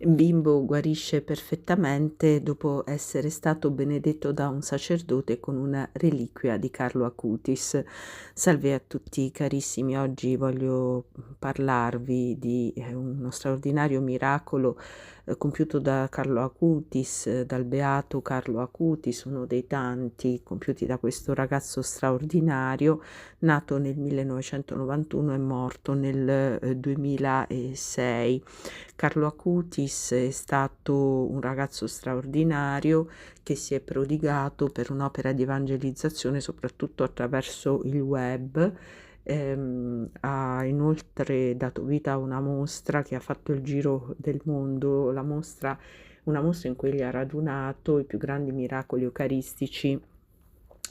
Bimbo guarisce perfettamente dopo essere stato benedetto da un sacerdote con una reliquia di Carlo Acutis. Salve a tutti carissimi, oggi voglio parlarvi di uno straordinario miracolo compiuto da Carlo Acutis, dal beato Carlo Acutis, uno dei tanti compiuti da questo ragazzo straordinario, nato nel 1991 e morto nel 2006. Carlo Acutis è stato un ragazzo straordinario che si è prodigato per un'opera di evangelizzazione soprattutto attraverso il web. Ha inoltre dato vita a una mostra che ha fatto il giro del mondo, una mostra in cui egli ha radunato i più grandi miracoli eucaristici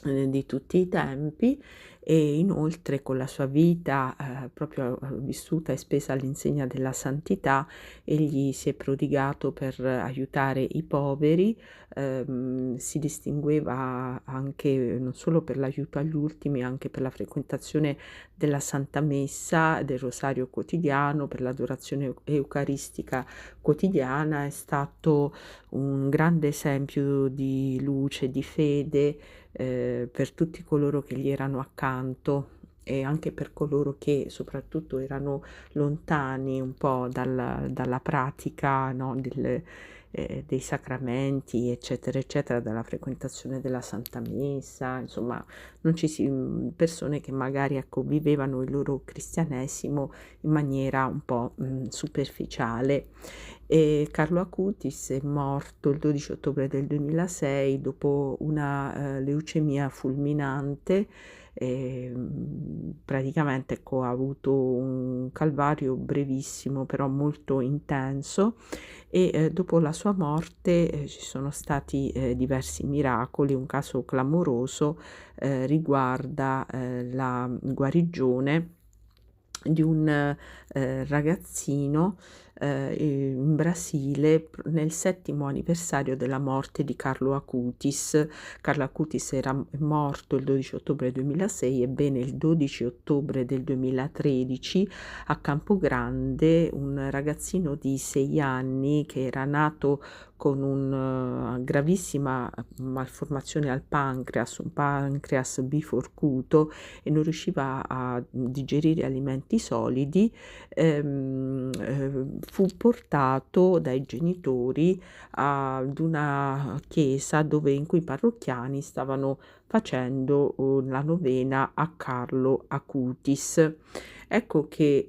di tutti i tempi, e inoltre con la sua vita proprio vissuta e spesa all'insegna della santità, egli si è prodigato per aiutare i poveri. Si distingueva anche non solo per l'aiuto agli ultimi, anche per la frequentazione della Santa Messa, del Rosario quotidiano, per l'adorazione eucaristica quotidiana. È stato un grande esempio di luce, di fede, per tutti coloro che gli erano accanto e anche per coloro che soprattutto erano lontani un po' dalla pratica, no, dei sacramenti, eccetera, eccetera, dalla frequentazione della Santa Messa, insomma, non ci si, persone che magari ecco, vivevano il loro cristianesimo in maniera un po' superficiale. E Carlo Acutis è morto il 12 ottobre del 2006 dopo una leucemia fulminante. Praticamente ecco, ha avuto un calvario brevissimo però molto intenso, e dopo la sua morte ci sono stati diversi miracoli. Un caso clamoroso riguarda la guarigione di un ragazzino in Brasile nel 7° anniversario della morte di Carlo Acutis. Carlo Acutis era morto il 12 ottobre 2006, ebbene il 12 ottobre del 2013 a Campogrande un ragazzino di 6 anni che era nato con una gravissima malformazione al pancreas, un pancreas biforcuto, e non riusciva a digerire alimenti solidi. Fu portato dai genitori ad una chiesa in cui i parrocchiani stavano facendo la novena a Carlo Acutis. Ecco che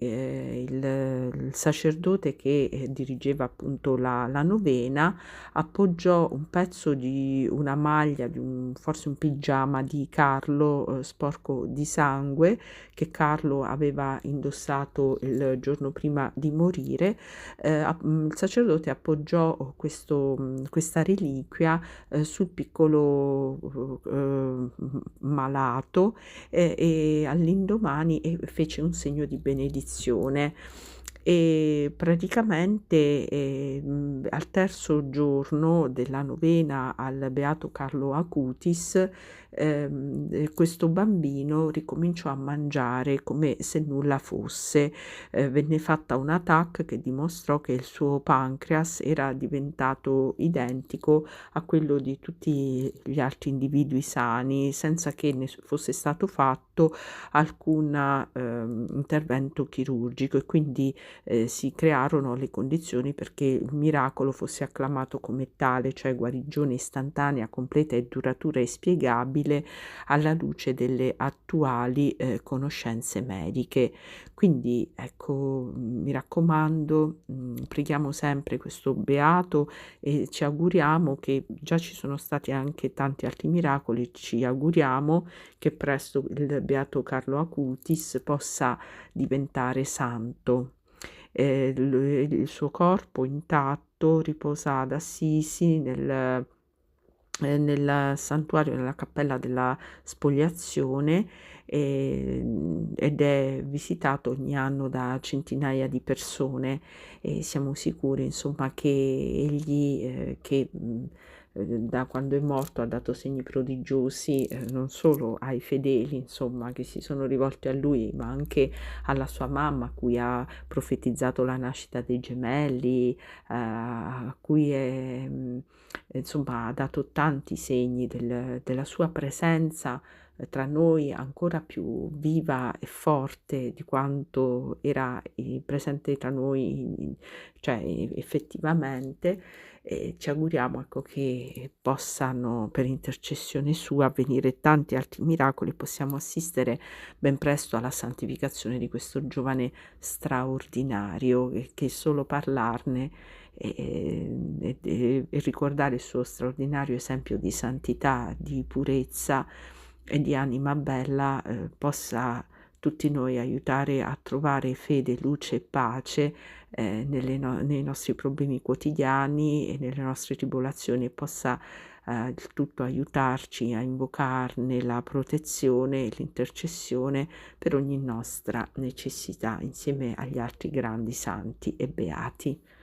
il sacerdote che dirigeva appunto la novena appoggiò un pezzo di una maglia, forse un pigiama di Carlo sporco di sangue, che Carlo aveva indossato il giorno prima di morire. Il sacerdote appoggiò questa reliquia sul piccolo malato, e all'indomani fece un segno di benedizione. E praticamente al terzo giorno della novena al beato Carlo Acutis, questo bambino ricominciò a mangiare come se nulla fosse. Venne fatta una TAC che dimostrò che il suo pancreas era diventato identico a quello di tutti gli altri individui sani, senza che ne fosse stato fatto alcun intervento chirurgico, e quindi si crearono le condizioni perché il miracolo fosse acclamato come tale, cioè guarigione istantanea, completa e duratura e spiegabile alla luce delle attuali conoscenze mediche. Quindi ecco, mi raccomando, preghiamo sempre questo beato e ci auguriamo che già ci sono stati anche tanti altri miracoli, ci auguriamo che presto il beato Carlo Acutis possa diventare santo. Il suo corpo intatto riposa ad Assisi nel santuario, nella cappella della Spoliazione, ed è visitato ogni anno da centinaia di persone, e siamo sicuri insomma che egli che da quando è morto ha dato segni prodigiosi, non solo ai fedeli, insomma, che si sono rivolti a lui, ma anche alla sua mamma, a cui ha profetizzato la nascita dei gemelli, a cui insomma, ha dato tanti segni della sua presenza tra noi ancora più viva e forte di quanto era presente tra noi, cioè effettivamente. E ci auguriamo, ecco, che possano per intercessione sua avvenire tanti altri miracoli e possiamo assistere ben presto alla santificazione di questo giovane straordinario, che solo parlarne e ricordare il suo straordinario esempio di santità, di purezza e di anima bella, possa tutti noi aiutare a trovare fede, luce e pace nei nostri problemi quotidiani e nelle nostre tribolazioni, e possa il tutto aiutarci a invocarne la protezione e l'intercessione per ogni nostra necessità, insieme agli altri grandi santi e beati.